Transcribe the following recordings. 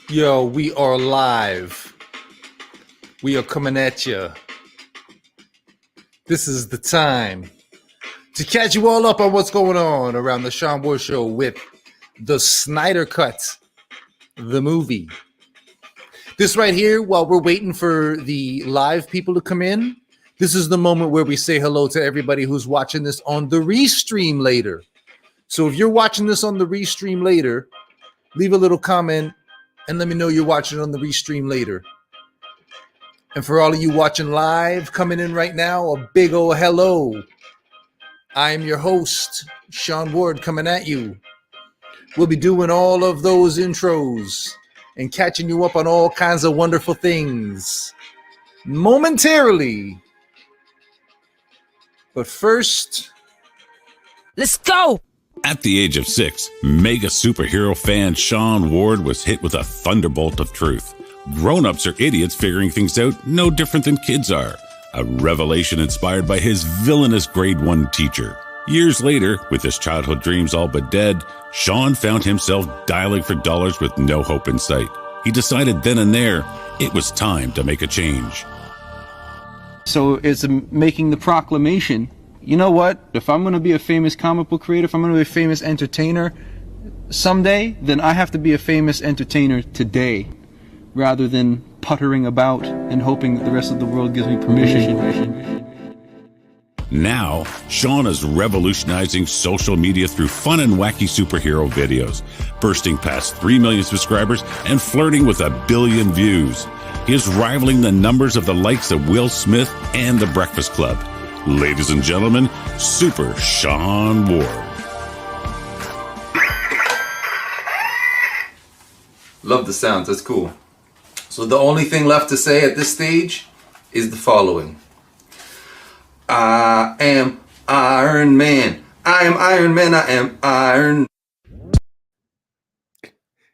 Yo, we are live. We are coming at you. This is the time to catch you all up on what's going on around the Sean Ward Show with the Snyder Cut, the movie. This right here, while we're waiting for the live people to come in, this is the moment where we say hello to everybody who's watching this on the restream later. So if you're watching this on the restream later, leave a little comment and let me know you're watching on the restream later. And for all of you watching live, coming in right now, a big old hello. I am your host, Sean Ward, coming at you. We'll be doing all of those intros and catching you up on all kinds of wonderful things momentarily. But first, let's go! At the age of 6, mega superhero fan Sean Ward was hit with a thunderbolt of truth. Grown-ups are idiots figuring things out no different than kids are. A revelation inspired by his villainous grade 1 teacher. Years later, with his childhood dreams all but dead, Sean found himself dialing for dollars with no hope in sight. He decided then and there, it was time to make a change. So it's making the proclamation. You know what? If I'm going to be a famous comic book creator, if I'm going to be a famous entertainer someday, then I have to be a famous entertainer today, rather than puttering about and hoping that the rest of the world gives me permission. Now, Sean is revolutionizing social media through fun and wacky superhero videos, bursting past 3 million subscribers and flirting with 1 billion views. He is rivaling the numbers of the likes of Will Smith and The Breakfast Club. Ladies and gentlemen, Super Sean Ward. love the sounds. That's cool. So the only thing left to say at this stage is the following. I am Iron Man. I am Iron Man. I am Iron.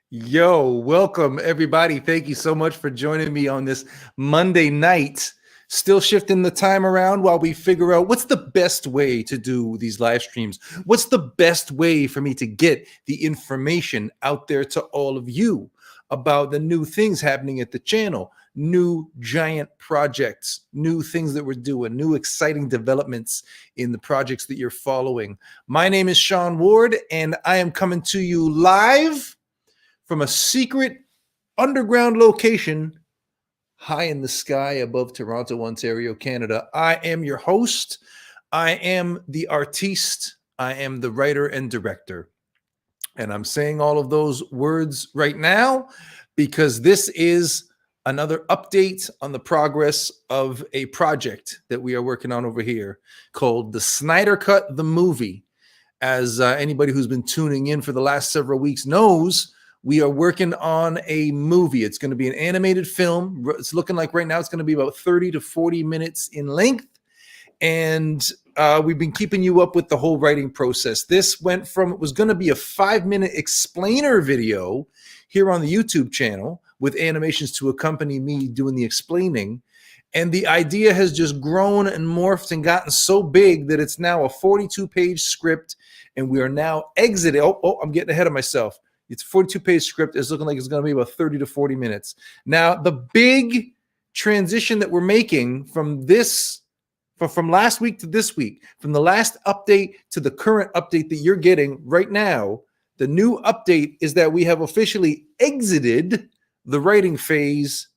Yo, welcome everybody. Thank you so much for joining me on this Monday night. Still shifting the time around while we figure out what's the best way to do these live streams. What's the best way for me to get the information out there to all of you about the new things happening at the channel, new giant projects, new things that we're doing, new exciting developments in the projects that you're following. My name is Sean Ward, and I am coming to you live from a secret underground location high in the sky above Toronto, Ontario, Canada. I am your host. I am the artiste. I am the writer and director. And I'm saying all of those words right now because this is another update on the progress of a project that we are working on over here called the Snyder Cut, the movie. As anybody who's been tuning in for the last several weeks knows, we are working on a movie. It's going to be an animated film. It's looking like right now it's going to be about 30 to 40 minutes in length. And we've been keeping you up with the whole writing process. This went from, it was going to be a 5-minute explainer video here on the YouTube channel with animations to accompany me doing the explaining. And the idea has just grown and morphed and gotten so big that it's now a 42-page script. And we are now exiting. Oh, I'm getting ahead of myself. It's a 42-page script. It's looking like it's going to be about 30 to 40 minutes. Now, the big transition that we're making from this, from last week to this week, from the last update to the current update that you're getting right now, the new update is that we have officially exited the writing phase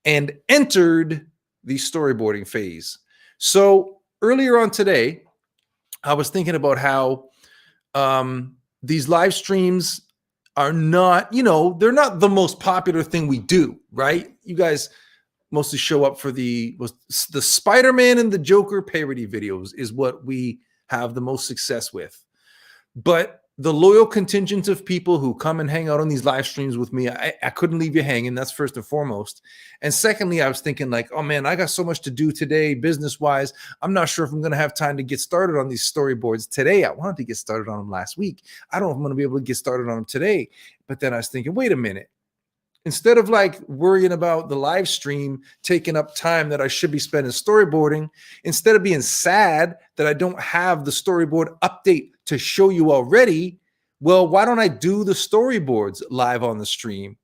and entered the storyboarding phase. So earlier on today, I was thinking about how these live streams are not, they're not the most popular thing we do, right? You guys mostly show up for the Spider-Man and the Joker parody videos is what we have the most success with. But the loyal contingent of people who come and hang out on these live streams with me, I couldn't leave you hanging. That's first and foremost. And secondly, I was thinking like, oh man, I got so much to do today, business-wise. I'm not sure if I'm going to have time to get started on these storyboards today. I wanted to get started on them last week. I don't know if I'm going to be able to get started on them today. But then I was thinking, wait a minute. Instead of like worrying about the live stream taking up time that I should be spending storyboarding, instead of being sad that I don't have the storyboard update to show you already, well, why don't I do the storyboards live on the stream?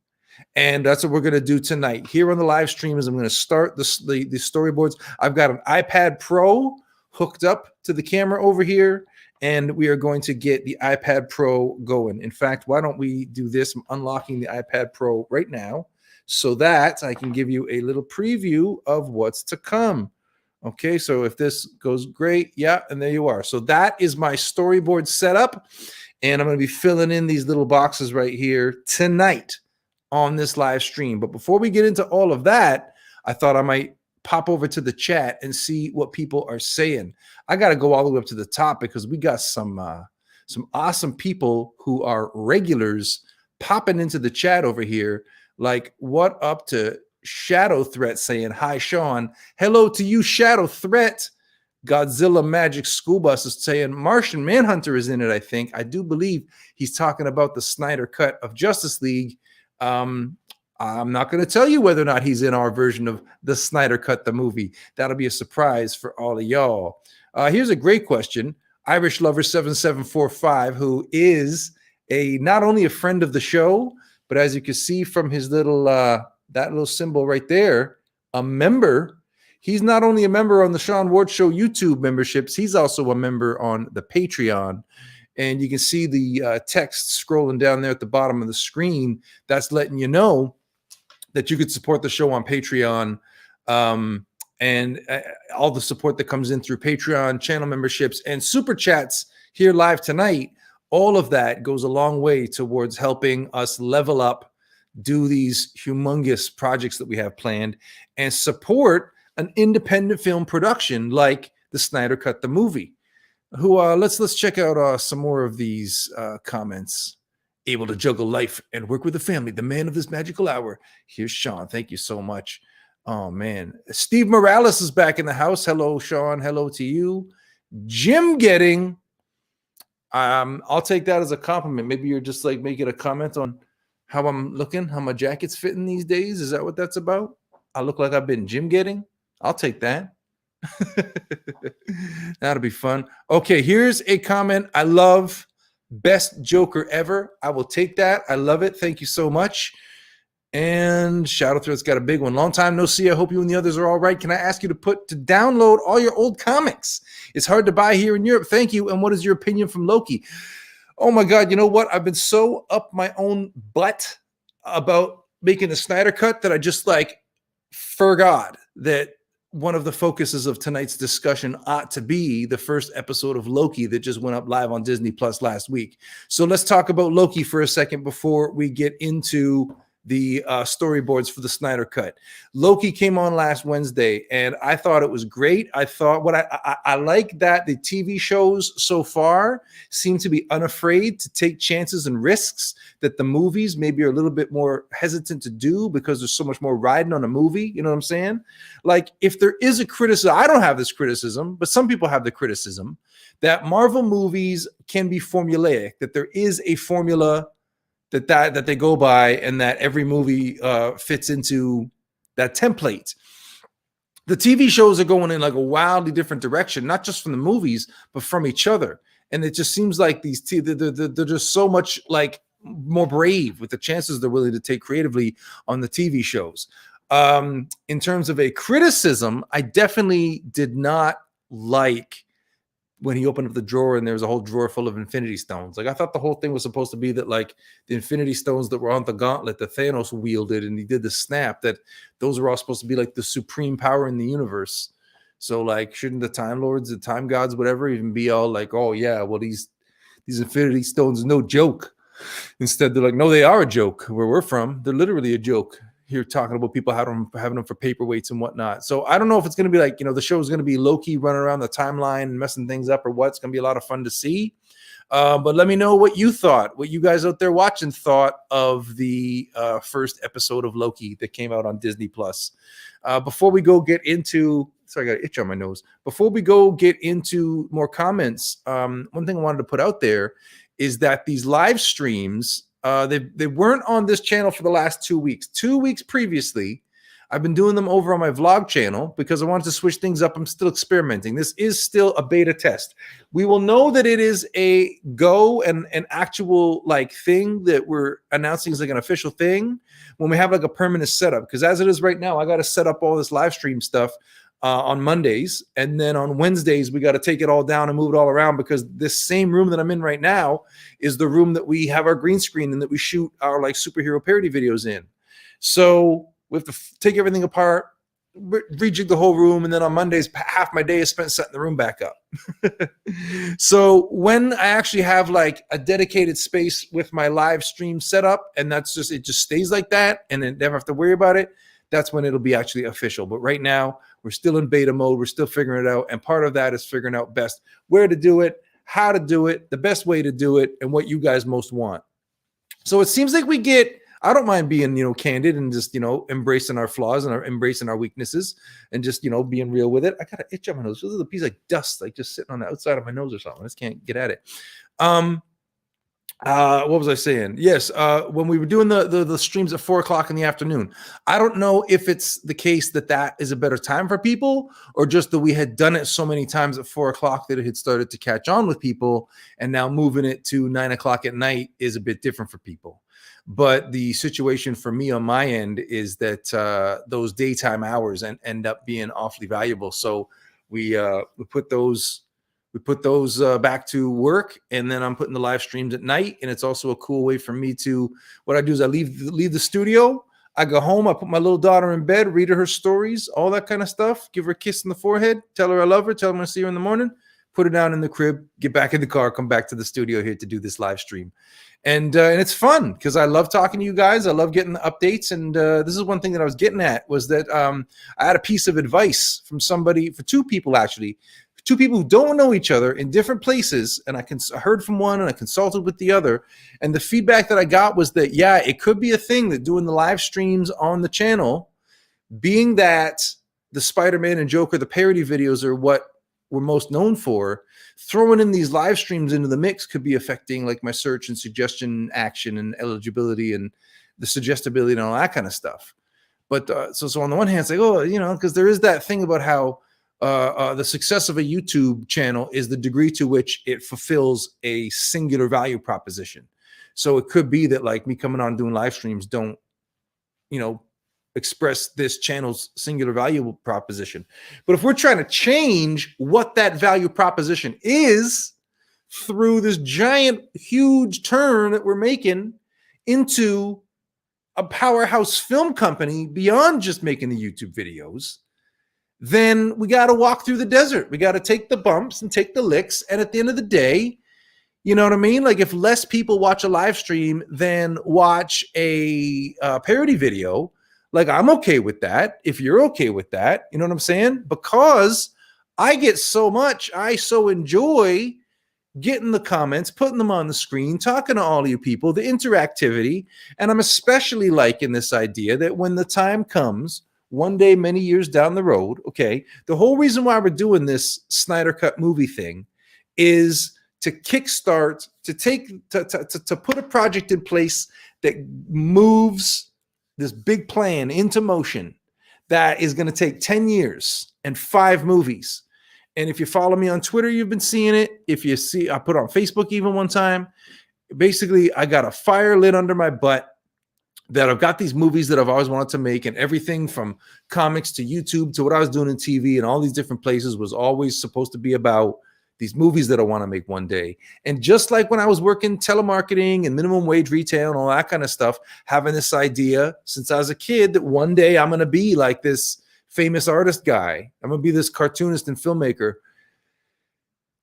And that's what we're going to do tonight. Here on the live stream is I'm going to start the storyboards. I've got an iPad Pro hooked up to the camera over here, and we are going to get the iPad Pro going. In fact, why don't we do this? I'm unlocking the iPad Pro right now so that I can give you a little preview of what's to come. Okay, so if this goes great, yeah, and there you are. So that is my storyboard setup, and I'm going to be filling in these little boxes right here tonight on this live stream. But before we get into all of that, I thought I might pop over to the chat and see what people are saying. I got to go all the way up to the top because we got some awesome people who are regulars popping into the chat over here. Like, what up to Shadow Threat saying, hi, Sean. Hello to you, Shadow Threat. Godzilla Magic School Bus is saying Martian Manhunter is in it, I think. I do believe he's talking about the Snyder Cut of Justice League. I'm not going to tell you whether or not he's in our version of the Snyder Cut, the movie. That'll be a surprise for all of y'all. Here's a great question. Irish Lover 7745, who is not only a friend of the show, but as you can see from his little that little symbol right there, a member. He's not only a member on the Sean Ward Show YouTube memberships, he's also a member on the Patreon. And you can see the text scrolling down there at the bottom of the screen. That's letting you know that you could support the show on Patreon. And all the support that comes in through Patreon, channel memberships, and super chats here live tonight, all of that goes a long way towards helping us level up, do these humongous projects that we have planned, and support an independent film production like the Snyder Cut, the movie. Let's check out some more of these comments. Able to juggle life and work with the family, the man of this magical hour. Here's Sean. Thank you so much. Oh, man. Steve Morales is back in the house. Hello, Sean. Hello to you. Jim Getting. I'll take that as a compliment. Maybe you're just like making a comment on how I'm looking, how my jacket's fitting these days. Is that what that's about? I look like I've been Jim Getting. I'll take that. That'll be fun. Okay, here's a comment. I love best Joker ever. I will take that. I love it. Thank you so much. And Shadow Threat's got a big one. Long time no see. I hope you and the others are all right. Can I ask you to download all your old comics? It's hard to buy here in Europe. Thank you. And what is your opinion from Loki? Oh my God, you know what? I've been so up my own butt about making the Snyder Cut that I just forgot that one of the focuses of tonight's discussion ought to be the first episode of Loki that just went up live on Disney Plus last week. So let's talk about Loki for a second before we get into the storyboards for the Snyder Cut. Loki came on last Wednesday, and I thought it was great. I thought I like that the TV shows so far seem to be unafraid to take chances and risks that the movies maybe are a little bit more hesitant to do because there's so much more riding on a movie. You know what I'm saying? Like, if there is a criticism, I don't have this criticism, but some people have the criticism that Marvel movies can be formulaic, that there is a formula that they go by, and that every movie fits into that template. The TV shows are going in like a wildly different direction, not just from the movies, but from each other. And it just seems like they're just so much more brave with the chances they're willing to take creatively on the TV shows. In terms of a criticism, I definitely did not like when he opened up the drawer and there was a whole drawer full of Infinity Stones. I thought the whole thing was supposed to be that the Infinity Stones that were on the gauntlet that Thanos wielded and he did the snap, that those were all supposed to be the supreme power in the universe. So shouldn't the Time Lords, the Time Gods, whatever, even be all oh yeah, well these Infinity Stones are no joke. Instead, they're no, they are a joke. Where we're from, they're literally a joke. Here talking about people having them for paperweights and whatnot. So I don't know if it's going to be the show is going to be Loki running around the timeline and messing things up or what. It's going to be a lot of fun to see. But let me know what you thought, what you guys out there watching thought of the first episode of Loki that came out on Disney Plus. Before we go get into, sorry, I got an itch on my nose. Before we go get into more comments, one thing I wanted to put out there is that these live streams, they weren't on this channel for the last 2 weeks. 2 weeks previously, I've been doing them over on my vlog channel because I wanted to switch things up. I'm still experimenting. This is still a beta test. We will know that it is a go and an actual like thing that we're announcing as like an official thing when we have like a permanent setup. Because as it is right now, I got to set up all this live stream stuff on Mondays, and then on Wednesdays we got to take it all down and move it all around, because this same room that I'm in right now is the room that we have our green screen and that we shoot our like superhero parody videos in. So we have to take everything apart, rejig the whole room, and then on Mondays half my day is spent setting the room back up. So when I actually have like a dedicated space with my live stream set up, and that's just, it just stays like that and then never have to worry about it, that's when it'll be actually official. But right now we're still in beta mode. We're still figuring it out. And part of that is figuring out best where to do it, how to do it, the best way to do it, and what you guys most want. So it seems like we get, I don't mind being, candid and just, embracing our flaws and embracing our weaknesses and just, being real with it. I got an itch on my nose. This is a piece of dust, like just sitting on the outside of my nose or something. I just can't get at it. What was I saying? Yes. When we were doing the streams at 4:00 in the afternoon, I don't know if it's the case that is a better time for people, or just that we had done it so many times at 4:00 that it had started to catch on with people, and now moving it to 9:00 at night is a bit different for people. But the situation for me on my end is that those daytime hours end up being awfully valuable. So we put those back to work, and then I'm putting the live streams at night. And it's also a cool way for me to, what I do is I leave the studio, I go home, I put my little daughter in bed, read her stories, all that kind of stuff, give her a kiss on the forehead, tell her I love her, tell her I'm gonna see her in the morning, put her down in the crib, get back in the car, come back to the studio here to do this live stream. And it's fun because I love talking to you guys. I love getting the updates. And this is one thing that I was getting at, was that I had a piece of advice from somebody, for two people actually, two people who don't know each other in different places. And I heard from one and I consulted with the other. And the feedback that I got was that, yeah, it could be a thing that doing the live streams on the channel, being that the Spider-Man and Joker, the parody videos, are what we're most known for, throwing in these live streams into the mix could be affecting like my search and suggestion action and eligibility and the suggestibility and all that kind of stuff. But so on the one hand, it's like, because there is that thing about how the success of a YouTube channel is the degree to which it fulfills a singular value proposition. So it could be that like me coming on doing live streams don't, express this channel's singular value proposition. But if we're trying to change what that value proposition is through this giant, huge turn that we're making into a powerhouse film company beyond just making the YouTube videos, then we got to walk through the desert. We got to take the bumps and take the licks. And at the end of the day, you know what I mean? Like if less people watch a live stream than watch a parody video, like I'm okay with that. If you're okay with that, you know what I'm saying? Because I get so much, I so enjoy getting the comments, putting them on the screen, talking to all of you people, the interactivity. And I'm especially liking this idea that when the time comes, one day, many years down the road, okay, the whole reason why we're doing this Snyder Cut movie thing is to kickstart, to put a project in place that moves this big plan into motion that is going to take 10 years and 5 movies. And if you follow me on Twitter, you've been seeing it. If you see, I put on Facebook even one time. Basically, I got a fire lit under my butt that I've got these movies that I've always wanted to make, and everything from comics to YouTube to what I was doing in TV and all these different places was always supposed to be about these movies that I want to make one day. And just like when I was working telemarketing and minimum wage retail and all that kind of stuff, having this idea since I was a kid that one day I'm going to be like this famous artist guy. I'm going to be this cartoonist and filmmaker.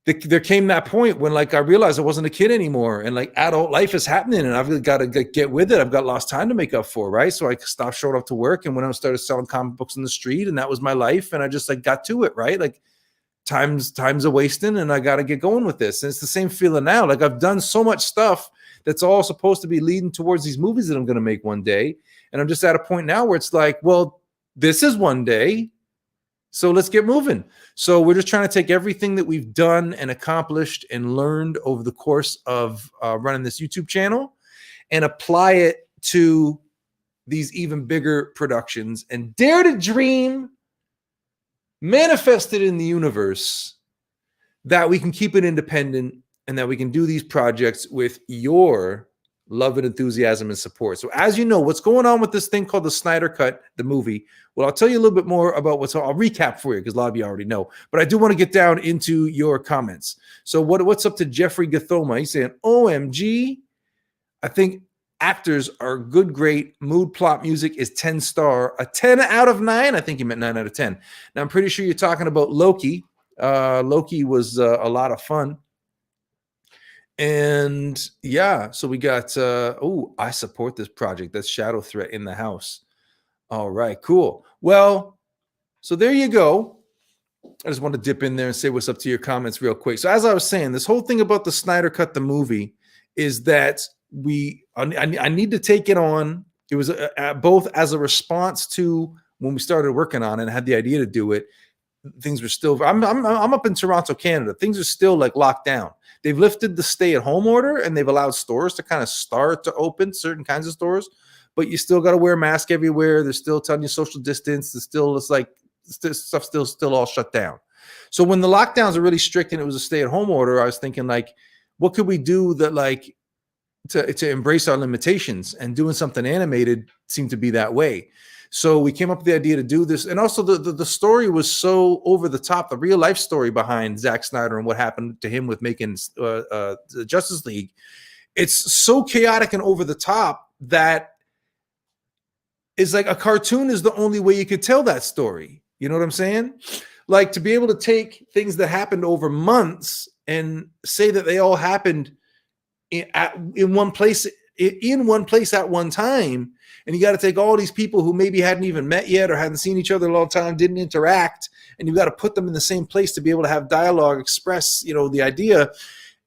There came that point when like I realized I wasn't a kid anymore, and like adult life is happening and I've got to get with it. I've got lost time to make up for, right? So I stopped showing up to work and went out and started selling comic books in the street, and that was my life. And I just like got to it, right? Like time's a wasting, and I got to get going with this. And it's the same feeling now. Like I've done so much stuff that's all supposed to be leading towards these movies that I'm going to make one day. And I'm just at a point now where it's like, well, this is one day, so let's get moving. So we're just trying to take everything that we've done and accomplished and learned over the course of running this YouTube channel and apply it to these even bigger productions and dare to dream, manifest it in the universe, that we can keep it independent and that we can do these projects with your love and enthusiasm and support. So as you know, what's going on with this thing called the Snyder Cut, the movie, well, I'll tell you a little bit more about I'll recap for you because a lot of you already know, but I do want to get down into your comments. So what's up to Jeffrey Gathoma? He's saying, OMG, I think actors are good, great. Mood, plot, music is 10 star. A 10 out of 9? I think you meant 9 out of 10. Now, I'm pretty sure you're talking about Loki. Loki was a lot of fun. And yeah, so we got, I support this project. That's Shadow Threat in the house. All right, cool. Well, so there you go. I just want to dip in there and say what's up to your comments real quick. So as I was saying, this whole thing about the Snyder Cut, the movie, is that I need to take it on. It was both as a response to when we started working on it and had the idea to do it. Things were still, I'm up in Toronto, Canada. Things are still like locked down. They've lifted the stay-at-home order and they've allowed stores to kind of start to open, certain kinds of stores, but you still got to wear a mask everywhere. They're still telling you social distance. It's like stuff still all shut down. So when the lockdowns are really strict and it was a stay-at-home order, I was thinking like, what could we do that like to embrace our limitations, and doing something animated seemed to be that way. So we came up with the idea to do this. And also the story was so over the top, the real life story behind Zack Snyder and what happened to him with making the Justice League. It's so chaotic and over the top that it's like a cartoon is the only way you could tell that story. You know what I'm saying? Like to be able to take things that happened over months and say that they all happened in one place at one time. And you got to take all these people who maybe hadn't even met yet or hadn't seen each other in a long time, didn't interact, and you got to put them in the same place to be able to have dialogue, express, the idea.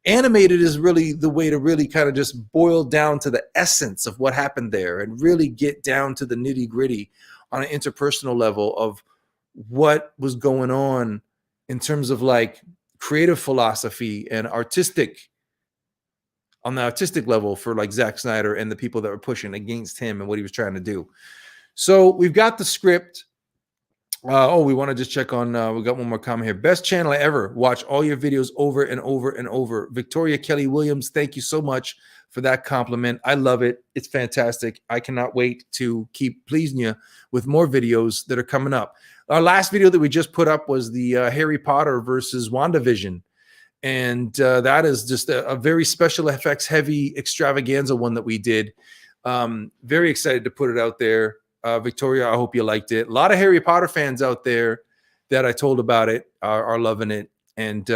Animated is really the way to really kind of just boil down to the essence of what happened there and really get down to the nitty gritty on an interpersonal level of what was going on in terms of like creative philosophy and on the artistic level for like Zack Snyder and the people that were pushing against him and what he was trying to do. So we've got the script. We want to just check on, we got one more comment here. Best channel I ever. Watch all your videos over and over and over. Victoria Kelly Williams, thank you so much for that compliment. I love it. It's fantastic. I cannot wait to keep pleasing you with more videos that are coming up. Our last video that we just put up was the Harry Potter versus WandaVision. And that is just a very special effects heavy extravaganza one that we did. Very excited to put it out there. Victoria, I hope you liked it. A lot of Harry Potter fans out there that I told about it are loving it. And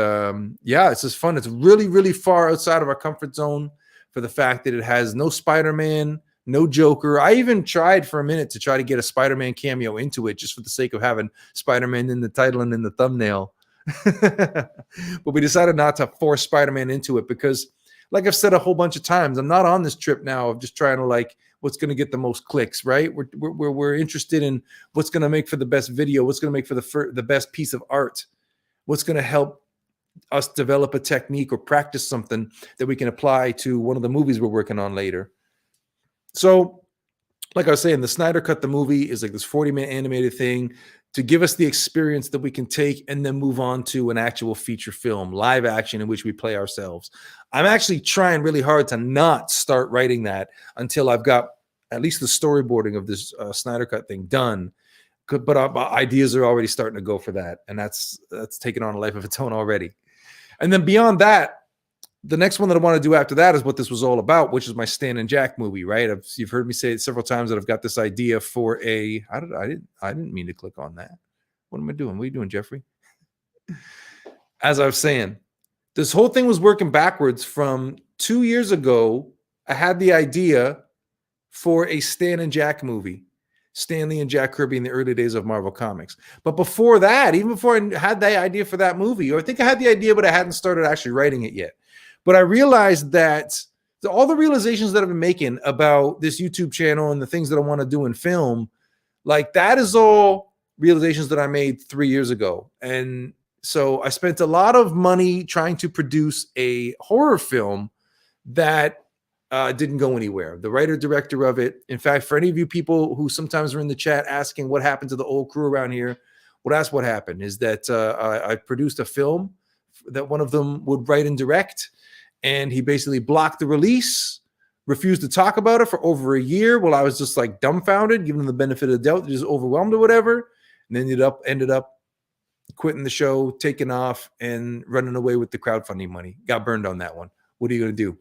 yeah, it's just fun. It's really, really far outside of our comfort zone for the fact that it has no Spider-Man, no Joker. I even tried for a minute to try to get a Spider-Man cameo into it just for the sake of having Spider-Man in the title and in the thumbnail. But we decided not to force Spider-Man into it because, like I've said a whole bunch of times, I'm not on this trip now of just trying to like what's going to get the most clicks, right? We're interested in what's going to make for the best video, what's going to make for the best piece of art, what's going to help us develop a technique or practice something that we can apply to one of the movies we're working on later. So, like I was saying, the Snyder Cut, the movie, is like this 40-minute animated thing to give us the experience that we can take and then move on to an actual feature film, live action, in which we play ourselves. I'm actually trying really hard to not start writing that until I've got at least the storyboarding of this Snyder Cut thing done. But ideas are already starting to go for that, and that's taken on a life of its own already. And then beyond that, the next one that I want to do after that is what this was all about, which is my Stan and Jack movie, right? You've heard me say it several times that I've got this idea for I didn't mean to click on that. What am I doing? What are you doing, Jeffrey? As I was saying, this whole thing was working backwards from 2 years ago. I had the idea for a Stan and Jack movie, Stanley and Jack Kirby in the early days of Marvel Comics. But before that, even before I had the idea for that movie, or I think I had the idea, but I hadn't started actually writing it yet. But I realized that all the realizations that I've been making about this YouTube channel and the things that I want to do in film, like that is all realizations that I made 3 years ago. And so I spent a lot of money trying to produce a horror film that didn't go anywhere. The writer director of it, in fact, for any of you people who sometimes are in the chat asking what happened to the old crew around here, well, that's what happened. Is that I produced a film that one of them would write and direct, and he basically blocked the release, refused to talk about it for over a year. Well, I was just like dumbfounded, giving him the benefit of the doubt, just overwhelmed or whatever, and ended up quitting the show, taking off, and running away with the crowdfunding money. Got burned on that one. What are you going to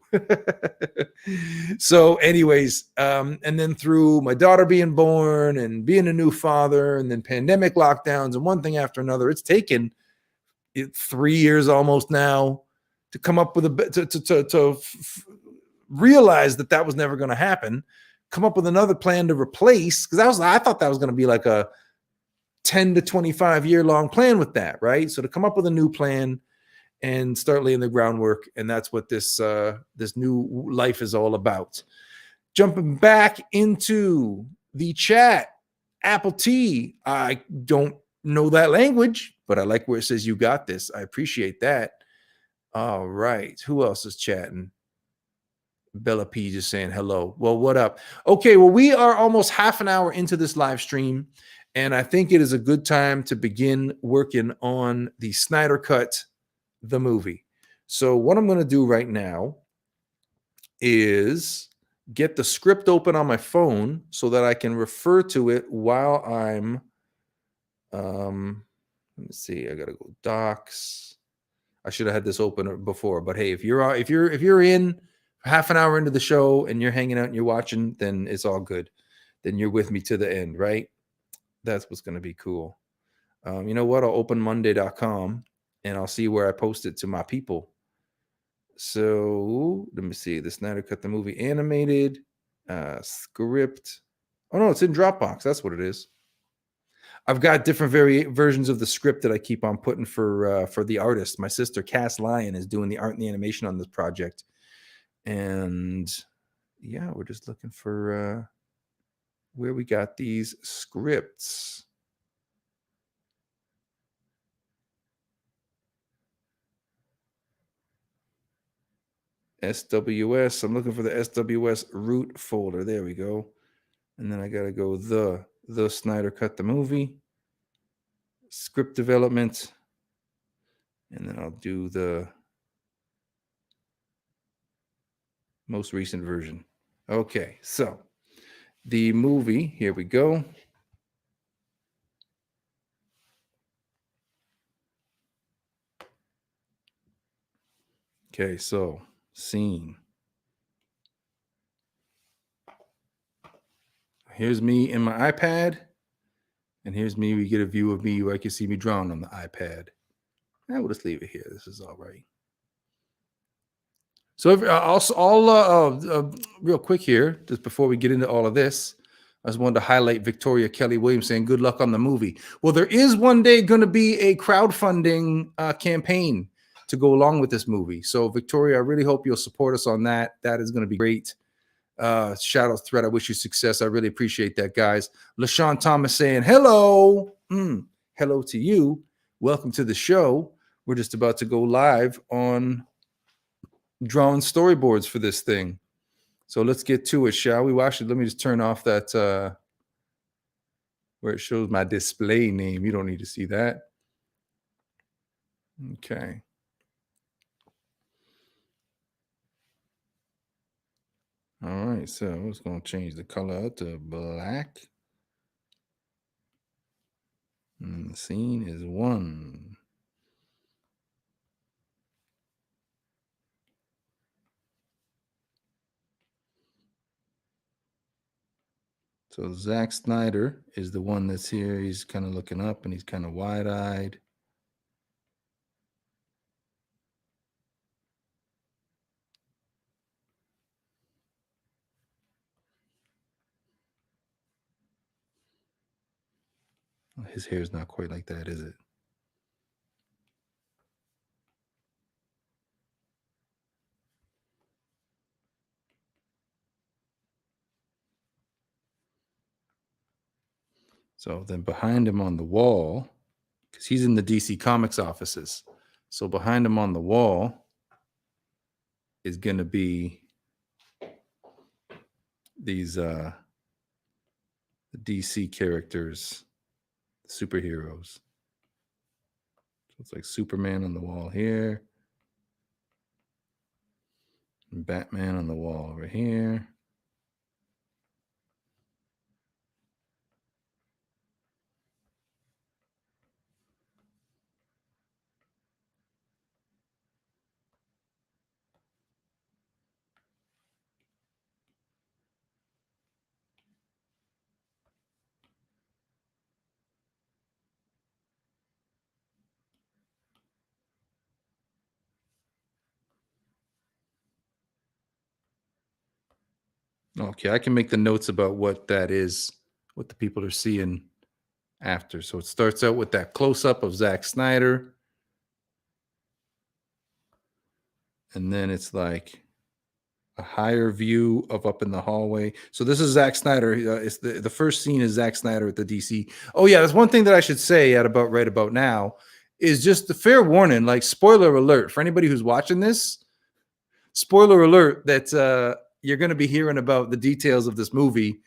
do? So anyways, and then through my daughter being born and being a new father and then pandemic lockdowns and one thing after another, it's taken 3 years almost now to come up with realize that was never going to happen, come up with another plan to replace, because I thought that was going to be like a 10 to 25 year long plan with that, right? So to come up with a new plan and start laying the groundwork, and that's what this new life is all about. Jumping back into the chat, Apple T. I don't know that language, but I like where it says you got this. I appreciate that. All right, who else is chatting? Bella P just saying hello. Well, what up? Okay, well, we are almost half an hour into this live stream, and I think it is a good time to begin working on the Snyder Cut, the movie. So what I'm going to do right now is get the script open on my phone so that I can refer to it while I'm let me see, I gotta go docs. I should have had this open before, but hey, if you're in half an hour into the show and you're hanging out and you're watching, then it's all good. Then you're with me to the end, right? That's what's going to be cool. You know what? I'll open monday.com and I'll see where I post it to my people. So let me see. The Snyder Cut, the movie animated script. Oh no, it's in Dropbox. That's what it is. I've got different versions of the script that I keep on putting for the artist. My sister Cass Lyon is doing the art and the animation on this project, and yeah, we're just looking for where we got these scripts. SWS. I'm looking for the SWS root folder. There we go. And then I got to go the Snyder Cut, the movie, script development, and then I'll do the most recent version. Okay, so the movie, here we go. Okay, so scene. Here's me in my iPad, and here's me. We get a view of me where I can see me drawn on the iPad. I will just leave it here. This is all right. So real quick here, just before we get into all of this, I just wanted to highlight Victoria Kelly Williams saying good luck on the movie. Well, there is one day going to be a crowdfunding campaign to go along with this movie. So Victoria, I really hope you'll support us on that. That is going to be great. Shout out Thread. I wish you success. I really appreciate that, guys. LaShawn Thomas saying hello. Hello to you. Welcome to the show. We're just about to go live on drawing storyboards for this thing. So let's get to it, shall we? Well, actually, let me just turn off that where it shows my display name. You don't need to see that. Okay. All right, so I'm just going to change the color to black. And the scene is 1. So Zack Snyder is the one that's here. He's kind of looking up and he's kind of wide-eyed. His hair is not quite like that, is it? So then behind him on the wall, because he's in the DC Comics offices. So behind him on the wall is going to be these the DC characters, superheroes. So it's like Superman on the wall here, and Batman on the wall over here. Okay, I can make the notes about what that is, what the people are seeing after. So it starts out with that close up of Zack Snyder. And then it's like a higher view of up in the hallway. So this is Zack Snyder. It's the first scene is Zack Snyder at the DC. Oh yeah, that's one thing that I should say at about right about now is just the fair warning, like spoiler alert for anybody who's watching this. Spoiler alert that you're going to be hearing about the details of this movie,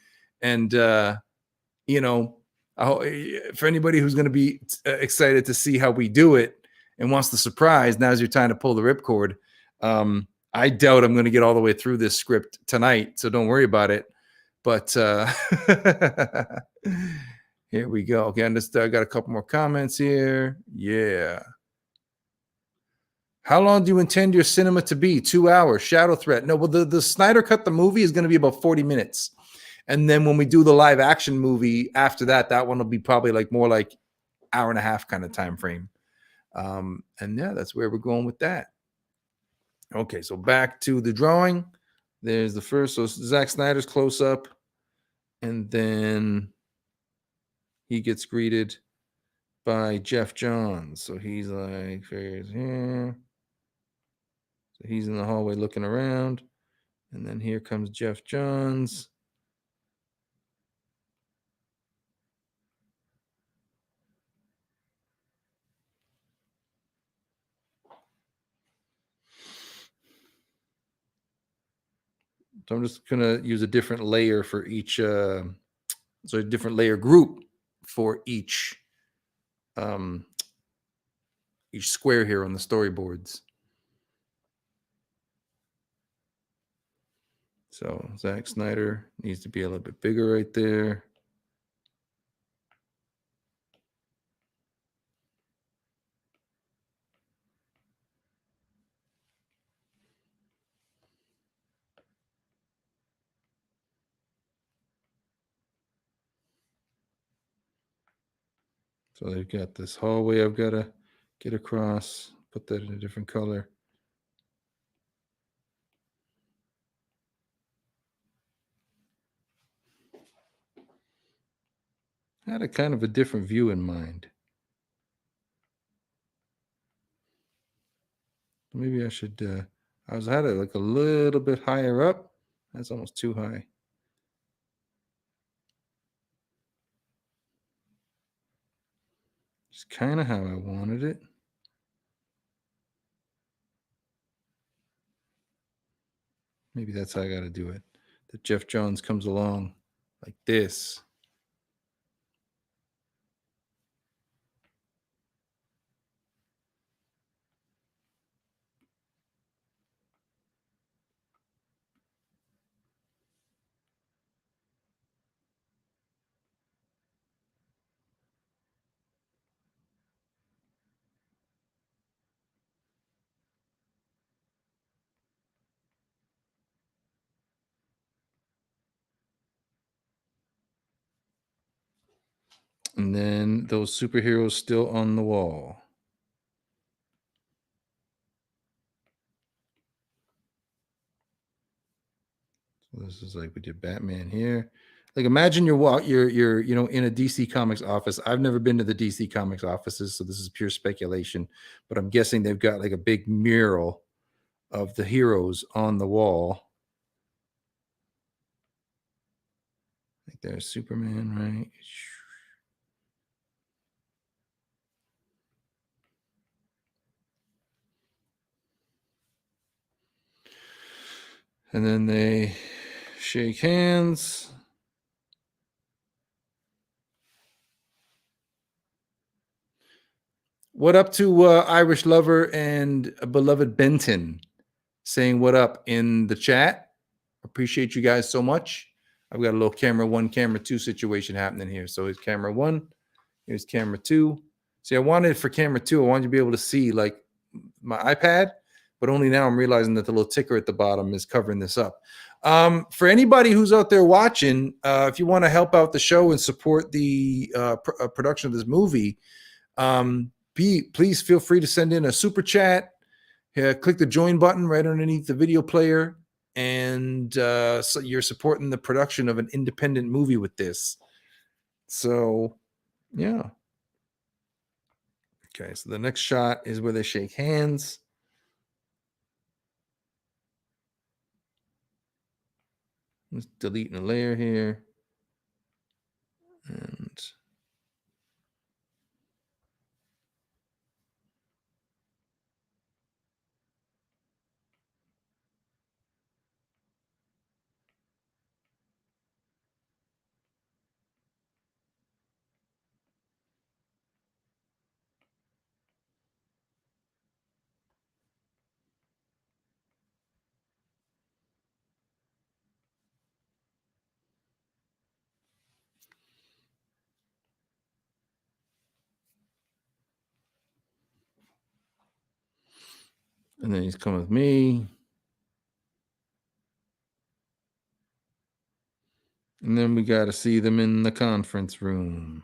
and you know, for anybody who's going to be excited to see how we do it and wants the surprise, now's your time to pull the ripcord. I doubt I'm going to get all the way through this script tonight, so don't worry about it. But here we go. Okay, I got a couple more comments here. Yeah. How long do you intend your cinema to be? 2 hours. Shadow Threat. No, well, the Snyder Cut, the movie, is going to be about 40 minutes. And then when we do the live action movie after that, that one will be probably like more like hour and a half kind of time frame. And yeah, that's where we're going with that. Okay, so back to the drawing. There's the first. So Zack Snyder's close up. And then he gets greeted by Jeff Johns. So he's like, here's here. So he's in the hallway looking around. And then here comes Jeff Johns. So I'm just going to use a different layer for each, so a different layer group for each square here on the storyboards. So Zack Snyder needs to be a little bit bigger right there. So they've got this hallway I've got to get across, put that in a different color. I had a kind of a different view in mind. Maybe I should, I had it like a little bit higher up. That's almost too high. It's kind of how I wanted it. Maybe that's how I got to do it. That Jeff Johns comes along like this. And then those superheroes still on the wall. So this is like we did Batman here. Like imagine you're in a DC Comics office. I've never been to the DC Comics offices, so this is pure speculation. But I'm guessing they've got like a big mural of the heroes on the wall. Like there's Superman, right? And then they Shake hands. What up to Irish Lover and beloved Benton saying what up in the chat? Appreciate you guys so much. I've got a little camera 1, camera 2 situation happening here. So here's camera 1, here's camera 2. See, I wanted for camera 2, I wanted to be able to see like my iPad, but only now I'm realizing that the little ticker at the bottom is covering this up. For anybody who's out there watching, if you want to help out the show and support the production of this movie, please feel free to send in a super chat. Click the join button right underneath the video player, and so you're supporting the production of an independent movie with this. So, yeah. Okay, so the next shot is where they shake hands. Just deleting a layer here. And then he's coming with me. And then we got to see them in the conference room.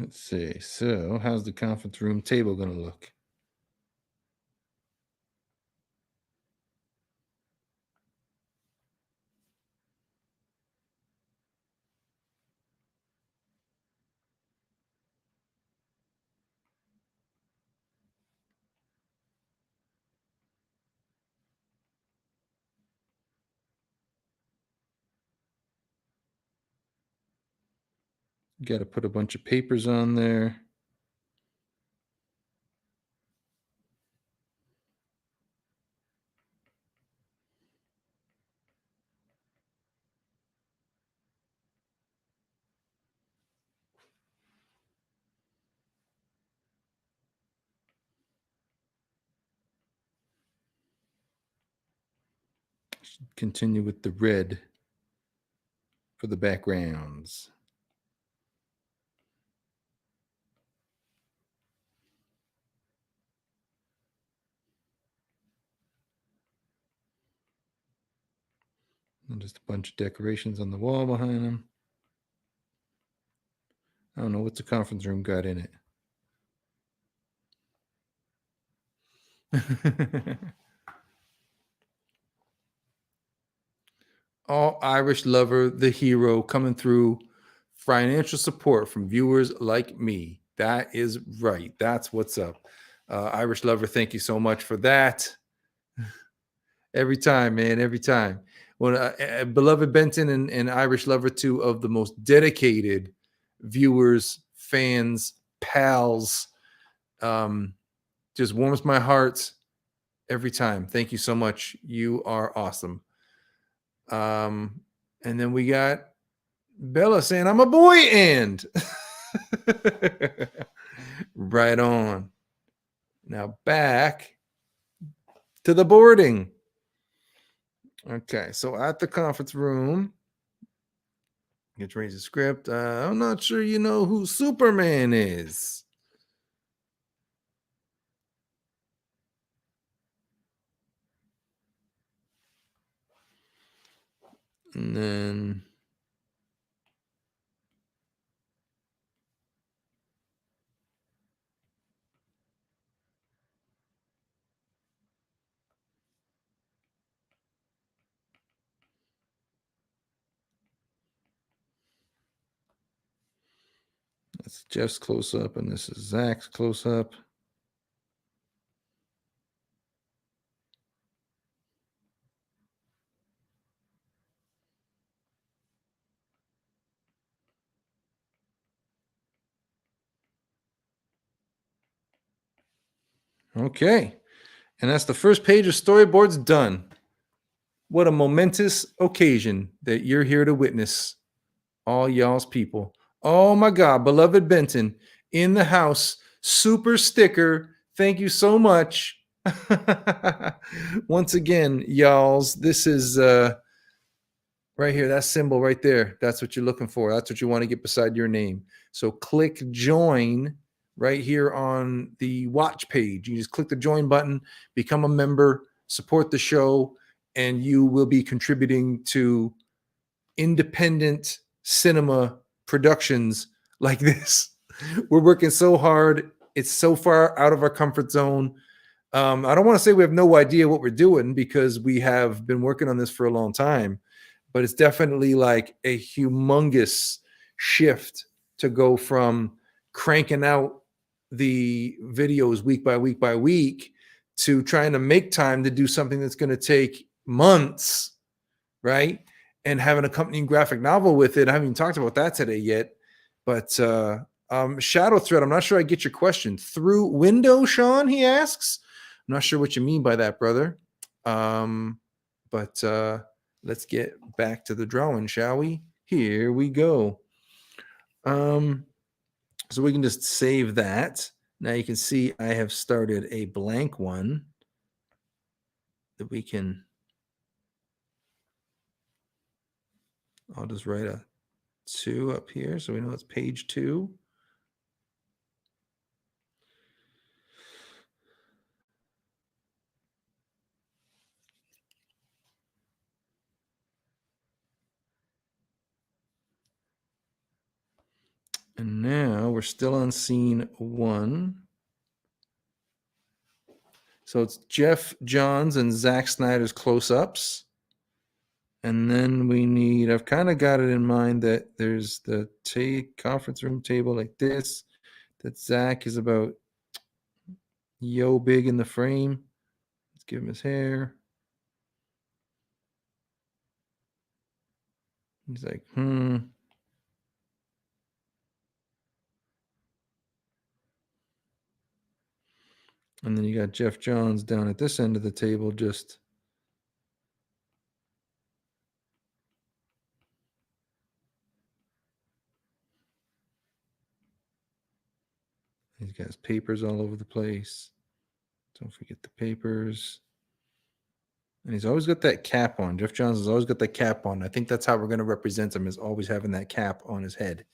Let's see. So, how's the conference room table going to look? Got to put a bunch of papers on there. Continue with the red for the backgrounds. And just a bunch of decorations on the wall behind them. I don't know what's the conference room got in it. All Irish Lover, the hero, coming through. Financial support from viewers like me. That is right. That's what's up. Irish Lover, thank you so much for that. Every time, man, every time. When beloved Benton and Irish Lover, two of the most dedicated viewers, fans, pals, just warms my heart every time. Thank you so much. You are awesome. And then we got Bella saying, I'm a boy and right on. Now back to the boarding. Okay, so at the conference room, get ready to script. I'm not sure you know who Superman is. And then That's Jeff's close up, and this is Zach's close up. Okay. And that's the first page of storyboards done. What a momentous occasion that you're here to witness, all y'all's people. Oh my God, beloved Benton in the house, super sticker. Thank you so much. Once again, y'all's, this is right here, that symbol right there. That's what you're looking for. That's what you want to get beside your name. So click join right here on the watch page. You just click the join button, become a member, support the show, and you will be contributing to independent cinema productions like this. We're working so hard. It's so far out of our comfort zone. I don't want to say we have no idea what we're doing because we have been working on this for a long time, but it's definitely like a humongous shift to go from cranking out the videos week by week by week to trying to make time to do something that's going to take months, right? And have an accompanying graphic novel with it. I haven't even talked about that today yet, but Shadow Thread, I'm not sure I get your question. Through window, Sean, he asks. I'm not sure what you mean by that, brother. But let's get back to the drawing, shall we? Here we go. So we can just save that. Now you can see I have started a blank one that we can. I'll just write a 2 up here so we know it's page 2. And now we're still on scene 1. So it's Jeff Johns and Zack Snyder's close-ups. And then we need, I've kind of got it in mind that there's the conference room table like this, that Zack is about yo big in the frame. Let's give him his hair. He's like, And then you got Jeff Johns down at this end of the table, just he's got his papers all over the place. Don't forget the papers. And he's always got that cap on. Jeff Johns has always got that cap on. I think that's how we're going to represent him, is always having that cap on his head.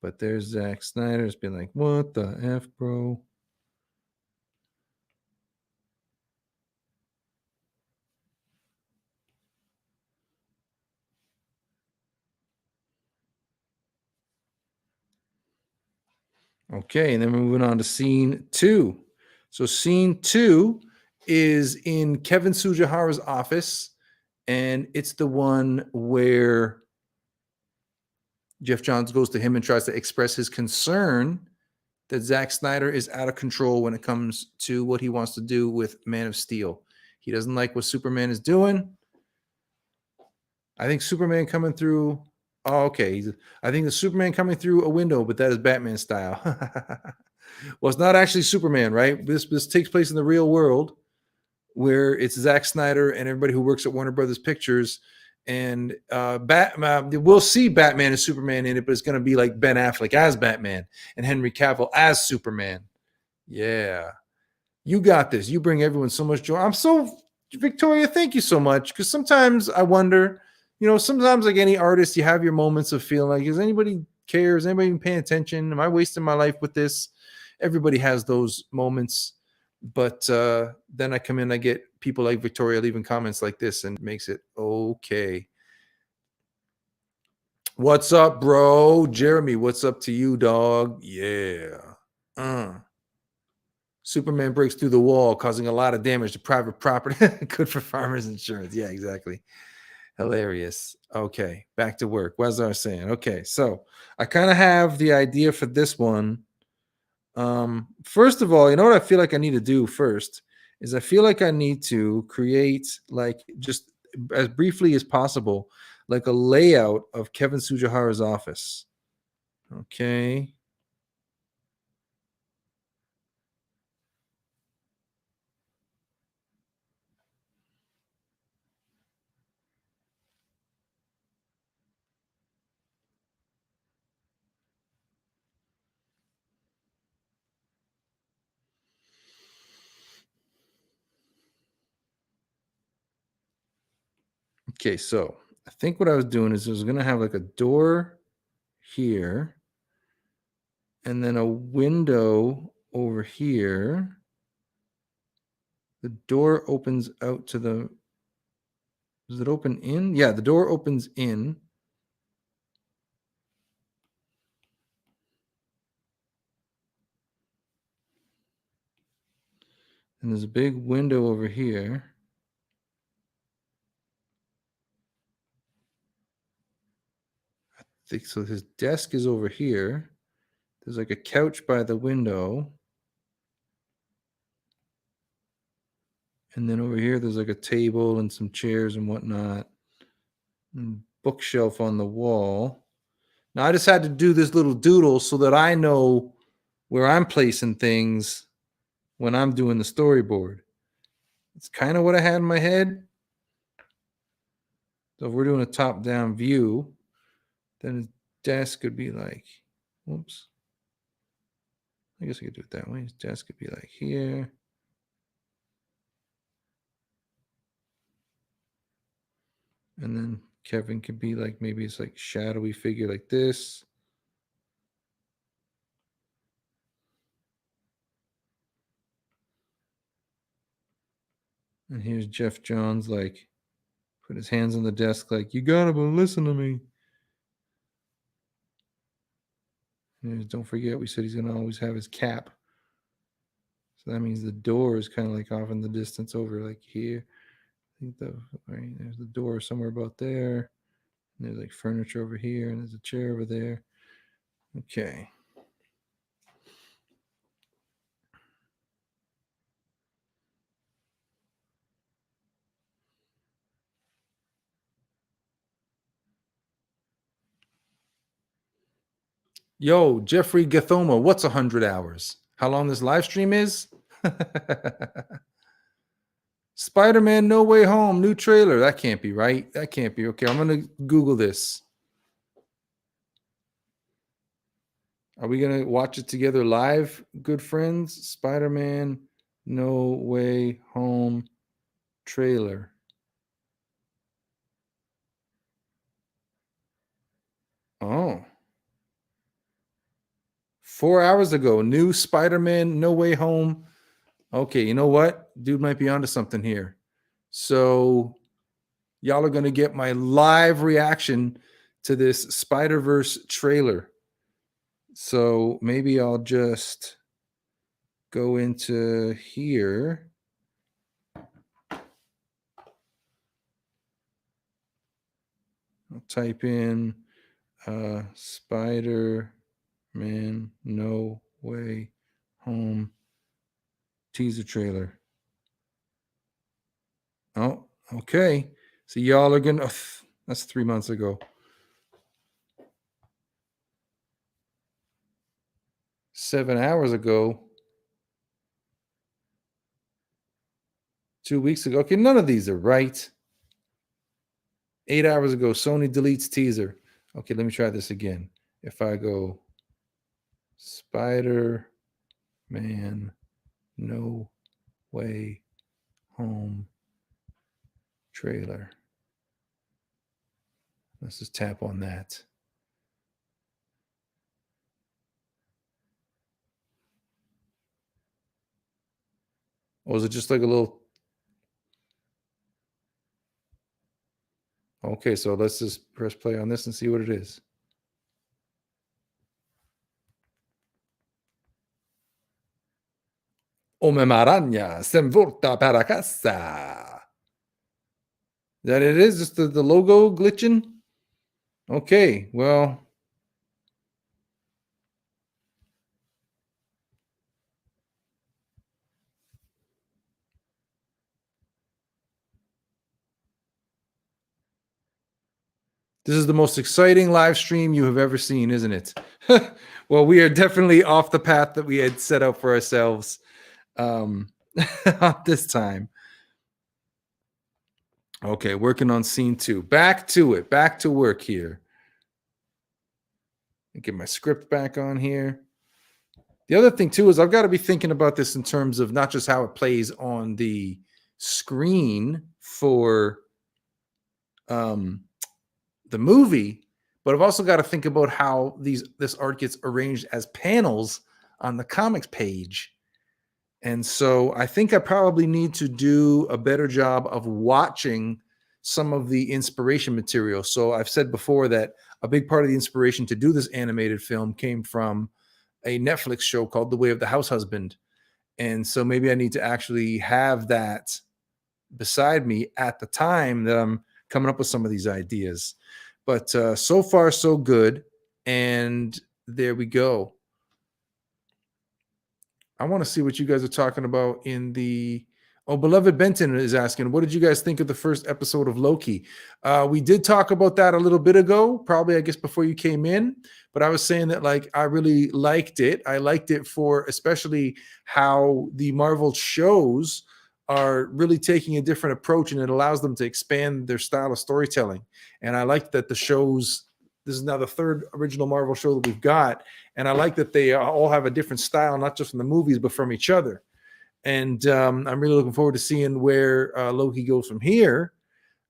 But there's Zack Snyder. It's been like, what the F, bro? Okay, and then we're moving on to scene 2. So scene 2 is in Kevin Tsujihara's office, and it's the one where Jeff Johns goes to him and tries to express his concern that Zack Snyder is out of control when it comes to what he wants to do with Man of Steel. He doesn't like what Superman is doing. I think Superman coming through. Oh, okay. I think the Superman coming through a window, but that is Batman style. Well, it's not actually Superman, right? This takes place in the real world where it's Zack Snyder and everybody who works at Warner Brothers Pictures. And we'll see Batman and Superman in it, but it's going to be like Ben Affleck as Batman and Henry Cavill as Superman. Yeah. You got this. You bring everyone so much joy. Victoria, thank you so much. Because sometimes I wonder, sometimes like any artist, you have your moments of feeling like, does anybody care? Is anybody even paying attention? Am I wasting my life with this? Everybody has those moments. But then I come in, I get people like Victoria leaving comments like this, and it makes it okay. What's up, bro? Jeremy, what's up to you, dog? Yeah. Superman breaks through the wall, causing a lot of damage to private property. Good for farmers insurance. Yeah, exactly. Hilarious. Okay, back to work. What was I saying? Okay, so I kind of have the idea for this one. First of all, you know what I feel like I need to do first is I feel like I need to create, like, just as briefly as possible, like a layout of Kevin Sujihara's office. Okay. Okay, so I think what I was doing is I was going to have like a door here and then a window over here. The door opens out to the. Does it open in? Yeah, the door opens in. And there's a big window over here. I think so. His desk is over here. There's like a couch by the window. And then over here, there's like a table and some chairs and whatnot. And bookshelf on the wall. Now, I just had to do this little doodle so that I know where I'm placing things when I'm doing the storyboard. It's kind of what I had in my head. So if we're doing a top-down view, then his desk could be like, whoops. I guess I could do it that way. His desk could be like here. And then Kevin could be like, maybe it's like shadowy figure like this. And here's Jeff Johns, like, put his hands on the desk, like, you gotta listen to me. And don't forget, we said he's gonna always have his cap. So that means the door is kind of like off in the distance over like here. I think there's the door somewhere about there. And there's like furniture over here, and there's a chair over there. Okay. Yo, Jeffrey Gathoma, what's 100 hours? How long this live stream is? Spider-Man No Way Home, new trailer. That can't be right. That can't be. Okay, I'm going to Google this. Are we going to watch it together live, good friends? Spider-Man No Way Home trailer. Oh. 4 hours ago, new Spider-Man No Way Home. Okay, you know what? Dude might be onto something here. So y'all are going to get my live reaction to this Spider-Verse trailer. So maybe I'll just go into here. I'll type in Spider-Man No Way Home teaser trailer. Oh, okay. So y'all are going to, that's 3 months ago. 7 hours ago. 2 weeks ago. Okay, none of these are right. 8 hours ago, Sony deletes teaser. Okay, let me try this again. If I go Spider-Man No Way Home trailer. Let's just tap on that. Or is it just like a little? Okay, so let's just press play on this and see what it is. Come Maragna, se volta para casa. That it is? Just the logo glitching? Okay, well. This is the most exciting live stream you have ever seen, isn't it? Well, we are definitely off the path that we had set out for ourselves this time. Okay, working on scene 2. Back to it. Back to work here. Get my script back on here. The other thing, too, is I've got to be thinking about this in terms of not just how it plays on the screen for the movie, but I've also got to think about how this art gets arranged as panels on the comics page. And so I think I probably need to do a better job of watching some of the inspiration material. So I've said before that a big part of the inspiration to do this animated film came from a Netflix show called The Way of the House Husband. And so maybe I need to actually have that beside me at the time that I'm coming up with some of these ideas. But so far, so good. And there we go. I want to see what you guys are talking about in the... Oh, Beloved Benton is asking, what did you guys think of the first episode of Loki? We did talk about that a little bit ago, probably, I guess, before you came in. But I was saying that, like, I really liked it. I liked it for especially how the Marvel shows are really taking a different approach, and it allows them to expand their style of storytelling. And I liked that the shows... This is now the third original Marvel show that we've got. And I like that they all have a different style, not just from the movies, but from each other. And I'm really looking forward to seeing where Loki goes from here.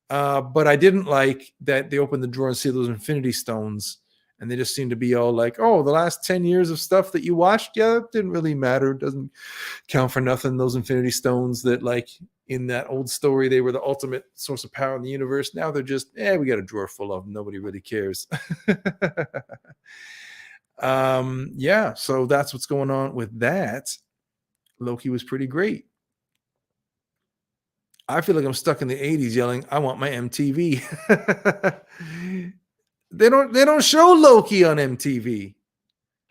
But I didn't like that they opened the drawer and see those Infinity Stones. And they just seem to be all like, oh, the last 10 years of stuff that you watched, yeah, it didn't really matter. It doesn't count for nothing. Those Infinity Stones that, like, in that old story, they were the ultimate source of power in the universe. Now they're just, we got a drawer full of them. Nobody really cares. Yeah, so that's what's going on with that. Loki was pretty great. I feel like I'm stuck in the 80s yelling, I want my MTV. They don't show Loki on MTV.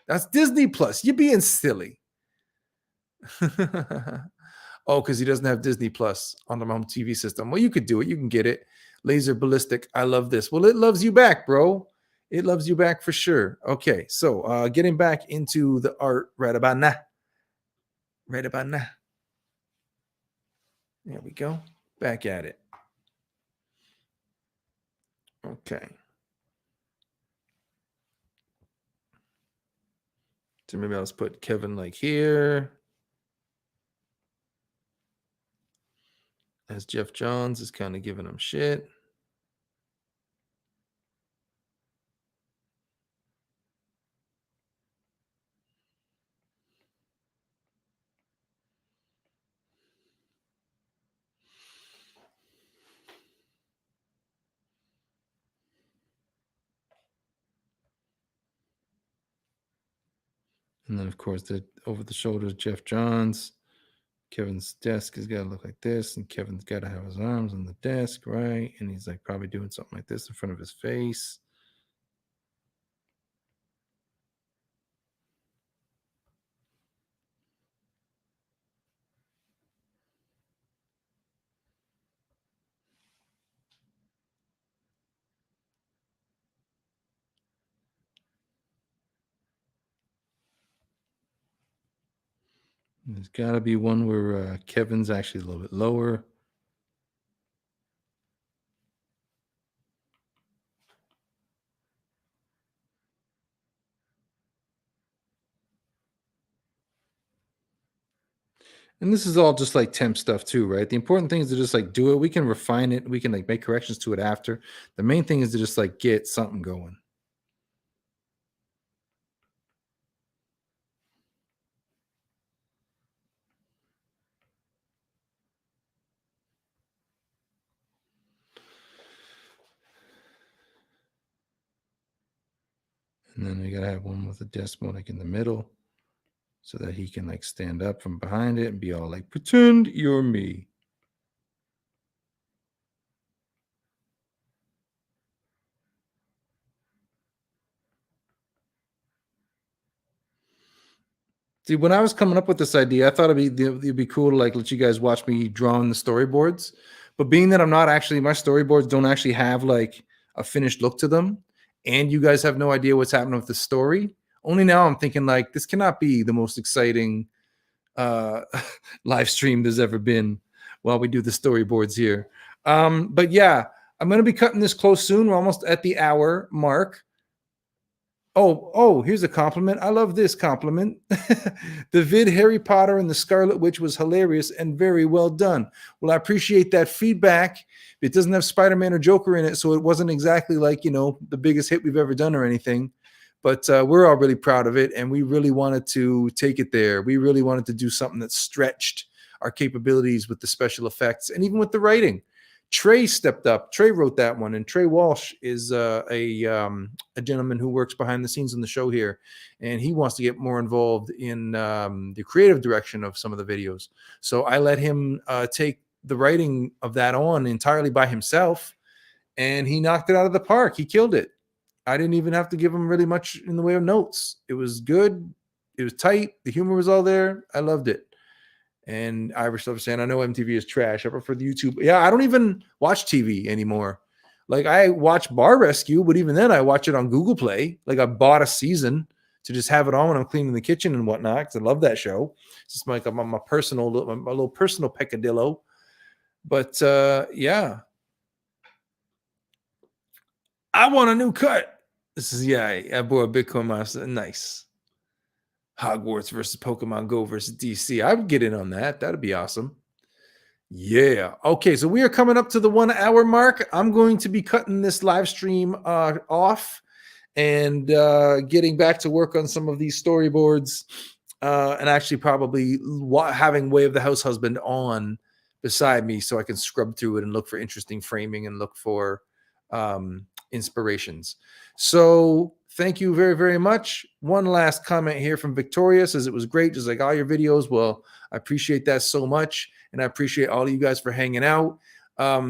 That's Disney Plus. You're being silly. Oh, because he doesn't have Disney Plus on the home TV system. Well, you could do it. You can get it. Laser Ballistic. I love this. Well, it loves you back, bro. It loves you back for sure. Okay, so getting back into the art right about now. Right about now. There we go. Back at it. Okay. So maybe I'll just put Kevin like here. As Jeff Johns is kind of giving him shit. And then, of course, the over the shoulders, Jeff Johns. Kevin's desk has got to look like this, and Kevin's got to have his arms on the desk, right? And he's like probably doing something like this in front of his face. There's got to be one where Kevin's actually a little bit lower. And this is all just like temp stuff too, right? The important thing is to just like do it. We can refine it. We can like make corrections to it after. The main thing is to just like get something going. And then we got to have one with a desk like in the middle so that he can like stand up from behind it and be all like, pretend you're me. See, when I was coming up with this idea, I thought it'd be cool to like let you guys watch me drawing the storyboards. But being that I'm not actually, my storyboards don't actually have like a finished look to them, and you guys have no idea what's happening with the story. Only now I'm thinking like this cannot be the most exciting uh live stream there's ever been while we do the storyboards here. But yeah, I'm gonna be cutting this close soon. We're almost at the hour mark. Oh, here's a compliment. I love this compliment. The vid Harry Potter and the Scarlet Witch was hilarious and very well done. Well, I appreciate that feedback. It doesn't have Spider-Man or Joker in it, so it wasn't exactly like, the biggest hit we've ever done or anything. But we're all really proud of it, and we really wanted to take it there. We really wanted to do something that stretched our capabilities with the special effects and even with the writing. Trey stepped up. Trey wrote that one, and Trey Walsh is a gentleman who works behind the scenes on the show here, and he wants to get more involved in the creative direction of some of the videos. So I let him take the writing of that on entirely by himself, and he knocked it out of the park. He killed it. I didn't even have to give him really much in the way of notes. It was good. It was tight. The humor was all there. I loved it. And Irish Lover saying, I know MTV is trash. I prefer the YouTube. Yeah, I don't even watch TV anymore. Like I watch Bar Rescue, but even then I watch it on Google Play. Like I bought a season to just have it on when I'm cleaning the kitchen and whatnot, because I love that show. It's just like my little personal peccadillo. But yeah. I want a new cut. This is, I bought a Bitcoin Master. Nice. Hogwarts versus Pokemon Go versus DC. I would get in on that. That'd be awesome. Yeah. Okay, so we are coming up to the 1 hour mark. I'm going to be cutting this live stream off and getting back to work on some of these storyboards and actually probably having Way of the House Husband on beside me so I can scrub through it and look for interesting framing and look for inspirations. So thank you very, very much. One last comment here from Victoria says it was great, just like all your videos. Well, I appreciate that so much. And I appreciate all of you guys for hanging out.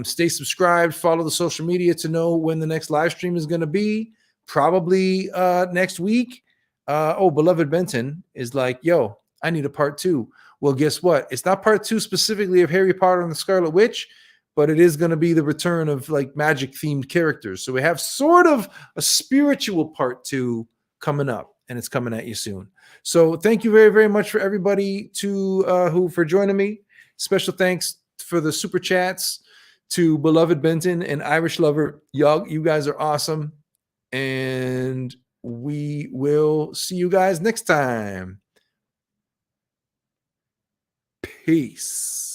Stay subscribed, follow the social media to know when the next live stream is going to be. Probably next week. Beloved Benton is like, yo, I need a part 2. Well, guess what? It's not part 2 specifically of Harry Potter and the Scarlet Witch, but it is going to be the return of like magic themed characters. So we have sort of a spiritual part 2 coming up, and it's coming at you soon. So thank you very, very much for everybody for joining me. Special thanks for the super chats to Beloved Benton and Irish Lover. Y'all, you guys are awesome. And we will see you guys next time. Peace.